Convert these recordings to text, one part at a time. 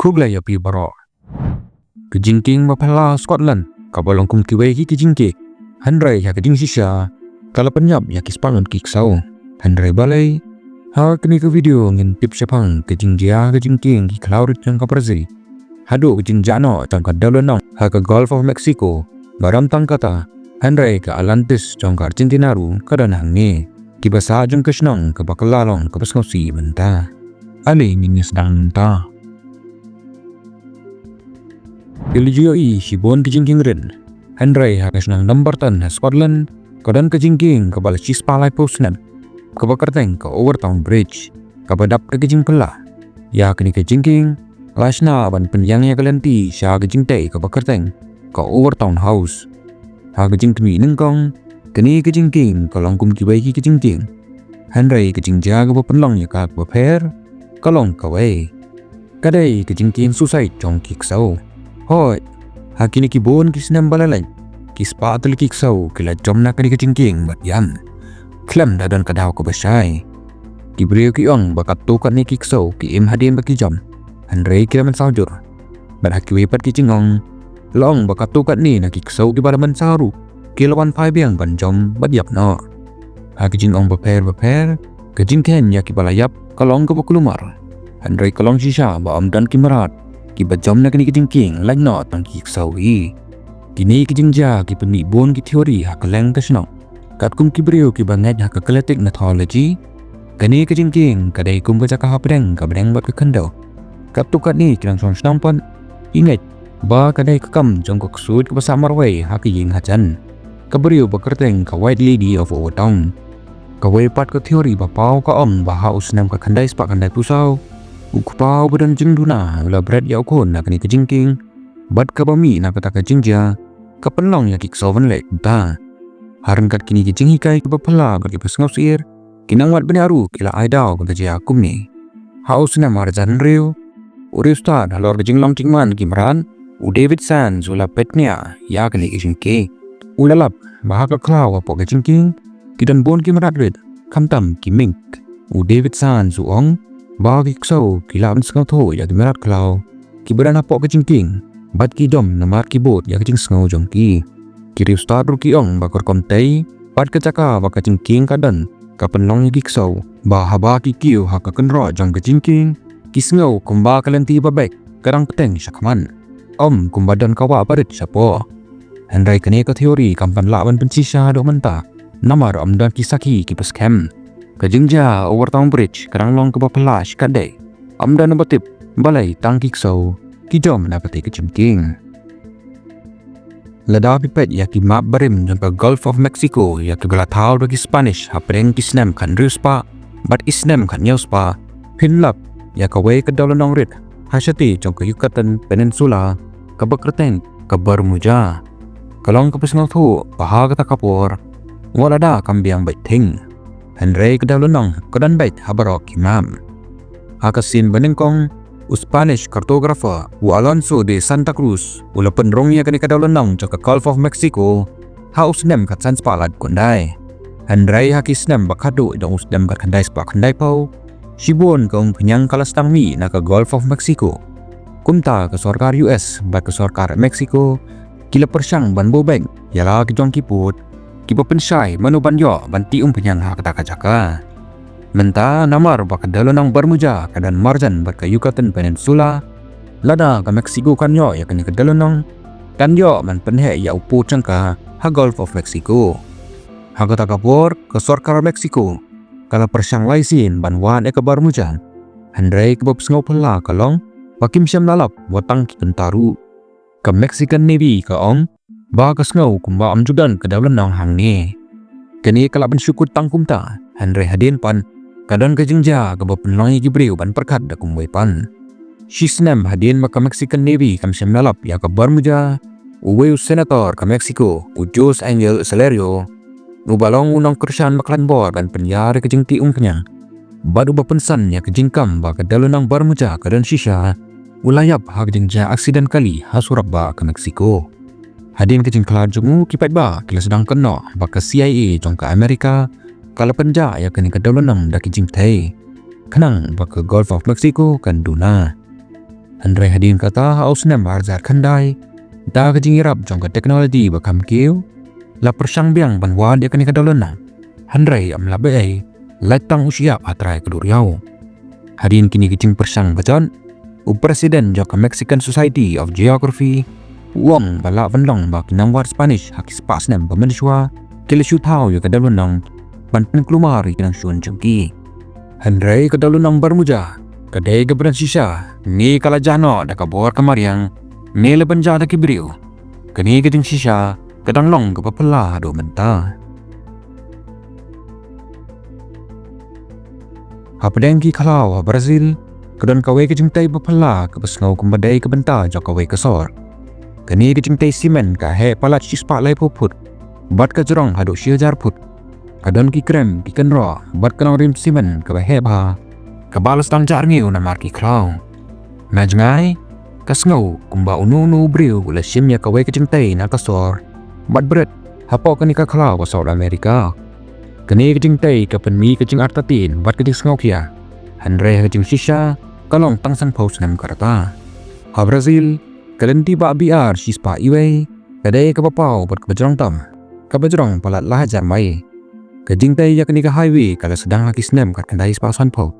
KHUBLEI api baro. Kejingking mapala Scotland kabalong kum kiwei ki kejingke. Handrai ya kejing sisa kala penyap ya kispangan kiksau. Handrai balai ha kini ke video ngin tip sepang kejing dia kejingking ki klaurit yang kaperzi. Hadu kejing jano tangka dalonang ha ke Gulf of Mexico. Baram tangkata handrai ke Atlantis jangka Argentina ru kadan hangi. Kibasa jang kesnang ke bakalalong ke pesngausi benta. Ali minis dang ta. Ilijoi SHIBUN kejingking rin. Handrai ha kesnang Dumbarton ha Scotland kadan kejingking ke bala cispalai posnam. Ke bakarteng ke Overtown Bridge. Ke badap ke kejing pela. Ya kini kejingking lasna ban penyangnya kelenti sya kejingtei ke bakarteng ke Overtown House. Ha kejing kemi nengkong kini kejingking kalong kum kibai ki kejingking. Handrai kejing jaga penlong ya ka per kalong kawai. Kadai kejingking susai jong kiksau. Hoi, ha kini kibon kisnam balalai. Kispatul kiksau kila jom nak kini kejingking bat yan. Klam dadan kadau ke besai. Kibriu kiong bakat tukat ni kiksau ki im hadin baki jom. Handrai kira mensaujur. Bat haki wepat kijingong. Long bakat tukat ni na kiksau ki bala mensaru. Kilawan pai biang ban jom bat yap no. Ha kijingong beper. Kejingken ya ki balayap kalong ke bakulumar. Handrai kalong sisa ba om dan kimerat. Ki bat jom na kini kejingking lain no tang kiksau i. Kini kejingja ki penibun ki teori ha keleng tesnong. Kat kum kibriu ki banget ha kekletik methodology. Kini kejingking kadai kum ke Jaka hapedeng ka bedeng bat ke kendau. Kat tukat ni kilang son senampan. Ingat ba kadai kekam jong ko ksud ke pasar wei ha ki ying hajan. Kabriu bekerteng ka White Lady of Overtown. Kawai pat ke teori bapau ka om baha usnam ka kandai spak kandai pusau. Ukpau badan jengduna ula berat ya ukun na kini kejingking. Bat ka bami na kata kejingja. Kapenlong ya kiksovan lek ta. Haran kat kini kejing hikai ke bapala kat kipas ngausir. Kinang wat benaru kila aidau kata jaya akum ni. Haus na marjan riu. Uri ustad halor kejing long tingman kimran. U David Sands ula petnia ya kini kejingke. Ulalap bahaka klau apa kejingking. Kidan bon kimrat red. Kamtam kimink. U David Sands uong. Bahawa kiksau kila abis ngau to ya kimerat klau. Kiberan apa kejingking. Bat ki dom namar kibot ya kejing sengau jongki. Kiri ustad ru kiong bakor komtei. Bat ke Jaka baka kejingking kadan. Kapenlong ya kiksau. Bahaba ki kiu haka kenro jong kejingking. Kisngau kumba kalenti babek. Kadang peteng syakman. Om kumbadan kawa parit syapo. Handrai kene ke teori kampan lawan pensisa do menta. Namar om dan kisaki kipas kem. Kejingja Overtown Bridge kadang long ke bapelash kadai. Om dan batip balai tang kiksau. Kijom na pati kejingking. Lada pipet ya ki map barim jangka Gulf of Mexico ya ki galatau bagi Spanish hapeng kisnem kan riuspa. Bat isnem kan yauspa. Pinlap ya kawai ke dalonong rit. Hasyati jangka Yucatan Peninsula. Kabakreten ke Bermuda. Kalong ke pesngau tu baha kata kapur. Walada kambiang bait ting. Handrai ke dalonong kedan bait habarok imam. Hakasin benengkong Spanish cartographer Alonso de Santa Cruz ula penrongnya kini kadalonong jangka Gulf of Mexico. Haus nem kat sans palad kondai. Handrai hakis nem bakado dong usdem kat kandai spak kandai pau. SHIBUN kaung penyang kalastang mi na ke Gulf of Mexico. Kumta ke sorkar US ba ke sorkar Mexico. Kila persyang ban bobeng yala ke jong kiput. Kipa pensai manu ban yo banti penyang hak taka Jaka. Menta namar baka dalonang Bermuda kadan marjan baka Yucatan Peninsula. Lada ke Mexico kan yo ya kini ke dalonang. Kan yo man penhe ya upu cangka ha Gulf of Mexico. Haga takapor ke sorkar Mexico. Kala persyang laisin ban wan ke Bermuda. Handrai ke babsngau pela kalong. Pakim syam lalap watang ki kentaru. Ke Mexican Navy ke ong. Ba ke sngau kumba amjudan ke dalonang hang ni. Kini kalaban syukut tangkumta. Handrai hadin pan. Kadang kejingja ke bapenlongi kibriu ban Pyrkhat da kumway pan. Shisnem hadin maka Mexican Navy kam syam lalap ya ke Bermuda. Uwe senator ke Mexico. Ujus Angel Celerio. Nubalong unang kersan maklan bor dan penyari kejingti umknya. Badu bapensan ya kejingkam ba ke dalonang Bermuda kadan sisa. Ulayap ha kejingja aksiden kali ha surab ba ke Mexico. Hadin kejing kelad jungu kipat ba kila sedang kena ba ke CIA jong ke Amerika. Kala penja ya kini kadalonang da Jingtip. Kenang ba ke Gulf of Mexico kan duna. Handrai hadin kata haus nem arzar khandai da ka jingirap jong ka teknologi bakam kiu la persang biang banwa dia kani kadolona handrai am labe ai latang usia atrai keduriau hadin kini kicing persang bajon presiden Jaka Mexican Society of Geography wong bala vendong bak nangwar Spanish hakis pas nem pemensua kilishu tau ya kadolonang ban penklumari kinang sun jengki handrai kadolonang bermuja kadai gebran sisa ni kala jano da kabor kamariang ni leban jada kibriu kani geding sisa kadang long ke papela do menta hapadengki kalau Brazil kadon kawe ke jingtai papela ke besngau kumbadai ke benta jo kawe kesor kani ke jingtai simen ka he palat sispa lai puput bat ka jorong hadu syajar put kadon ki krem ki kenro bat kanang rim simen ke he ba kabalas tang jarngiu na marki klau majngai kasngau kumba unu briu gula simnya kawe ke jingtai na kasor bat bret hapo kani ka klau wa South America kani ke jingtai ka penmi ke jing artatin bat ke jing ngau kia handre ke jing sisa kalong tangsan post nem karata ha Brazil kalenti ba biar sispa iwe kadai ka papau bat ke bajrong tam ka bajrong palat lah jar mai ke jingtai ya kani ka highway kala sedang hakis nem kat kandai spa san po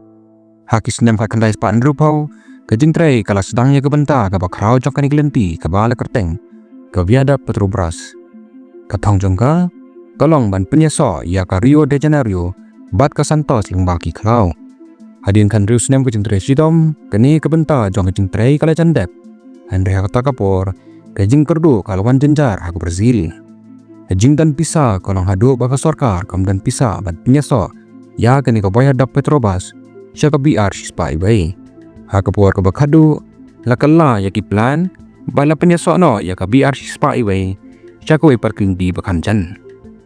hakis nem kat kandai spa andru po ke jingtrai kala sedang ya ke benta ka bakrau jok kani kelenti ka bala kerteng ke biada Petrobras katong jongka kalong ban penyaso ya ka Rio de Janeiro bat ka Santos ing baki klau hadin kan rius nem ke jingtrai sidom kani ke benta jong ke jingtrai kala jandep handre kata kapor ke jing kerdu kalwan jenjar ha Brazil jing dan pisa kalong hadu baka sorkar kam dan pisa ban penyaso ya kani ka boya dap Petrobras sya ka biar sispa ibai ha kapor ka bakhadu lakalla ya ki plan bala penyaso no ya ka biar sispa ibai sya ka we parking di bakanjan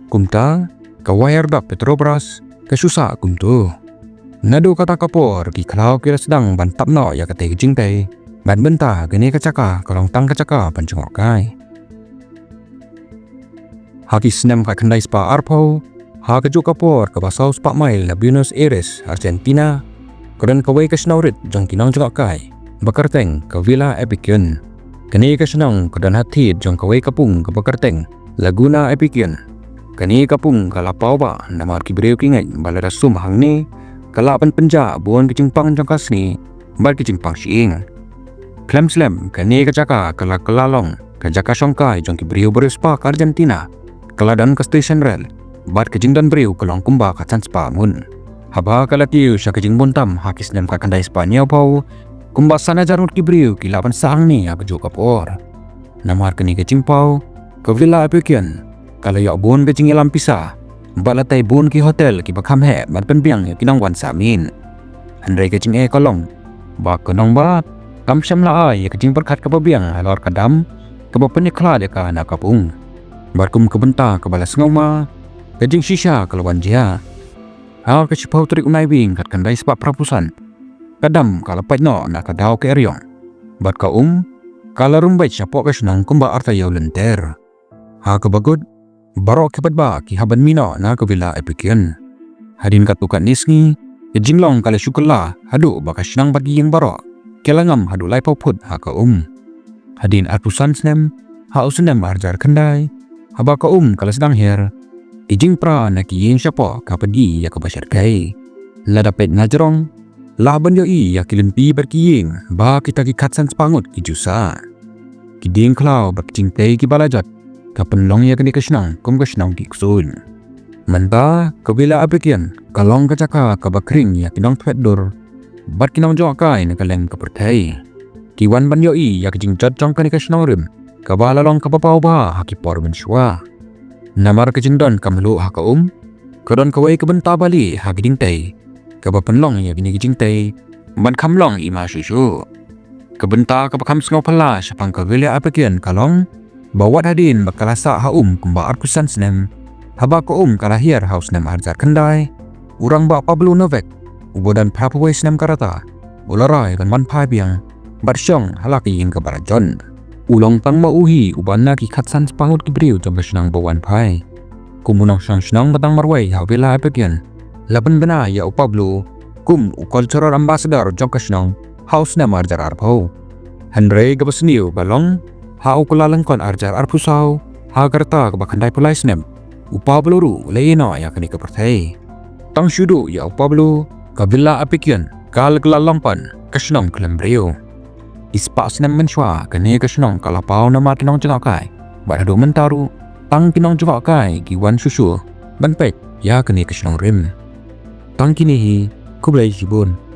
kumta ka wire dap Petrobras ka susa kumtu nadu kata kapor ki klau kira sedang bantap no ya ka te jingtai ban benta kini ka Jaka kalong tang ka Jaka ban Sngewshyrkhei haki snem ka kandai spa arpo ha ka ju kapor ka basau spa mail na Buenos Aires Argentina Kodan kawai ka snaurit jang kinang Sngewshyrkhei bakarteng ka Villa Epicun kani ka senang kodan hati jang kawai kapung ka bakarteng Laguna Epicun kani kapung ka lapau ba namar kibreu kingai balada sum hangni kalapan penja buon kicimpang jang kasni bal kicimpang siing klem slem kani ka Jaka kala kelalong ka Jaka Sngewshyrkhei jang kibreu berespa ka Argentina kaladan ka station rail bat kejingdan breu kelong kumba ka Spa mun haba kalatiu sya kejing buntam hakis nem ka kandai Spanyol pau kumba sana jarut kibriu kilapan sang ni ak jo kapor namar keni kejing pau ke Villa Epicun kala ya bon kejing ilam pisa balatai bon ki hotel ki bakham he ban penbiang ya kinang wan samin handrai kejing kolong ba kenong ba kam syam la ai kejing Pyrkhat ka babiang halor kadam ke bapeni kla de ka na kapung barkum ke benta ke balas ngoma kejing sisa kelawan dia hal ke sipau trik unai wing kat kandai sebab prapusan kadam kala pai no na kadau ke eriong bat ka kala rumbai sapok ke senang kumba arta yau lenter ha ke bagut barok ke badba ki haban mino na ke Villa Epicun hadin kat tukat nisngi ke jinglong kala syukula hadu baka senang bagi yang barok kelangam hadu lai pauput ha ke hadin arpusan snem ha usunem arjar kandai haba ka kala sedang her ijing pra na kiyin siapa kapadi ya Sngewshyrkhei la dapat najerong laban yo ya kilenpi berkiying ba kita ki katsan spangut ki jusa kiding klau berkicing tei ki balajat kapenlong ya kini kesnang kum kesnang ki ksul menta ke Villa Epicun kalong ka Jaka ka bakring ya kinong pedor bat kinong Sngewshyrkhei na kaleng ka Pyrthei kiwan ban yo ya kijing jat jong kani kesnang rim ka balalong ka papau ba hakipor mensua namar kejindon kamlu ha ka kodon kawai ke benta bali ha giding tei ka bapenlong ya gini gijing tei ban kamlong ima susu ke benta ka bakam Sngewshyrkhei pala sapang ka Villa Epicun kalong bawat hadin bakalasa ha kumba arkusan snem haba ka kalahir haus nem arjar kendai urang ba Pablo Novek ubodan Papua snem karata ularai kan man pai biang barsyong halaki ing ka barajon ulong tang mauhi ubanna ki khatsan spangut ki briu jom senang bawan pai kumunang senang batang marwai ha Villa Epicun laban bena ya Pablo kum cultural ambassador jom senang house na marjar arpo Henry ka basniu balong ha ukulalang kon arjar arpusau ha karta ka bakandai pulai snem upa beluru leino ya kani ka Pyrthei tang syudu ya upa belu ka villa apikyan kal kelalangpan kasnong kelembrio ispa snem menshwa kani kasnong kalapau nama kinong Jaka badado mentaru tang kinong Jaka giwan susu banpek ya kani kasnong rim tang kini hi KHUBLEI SHIBUN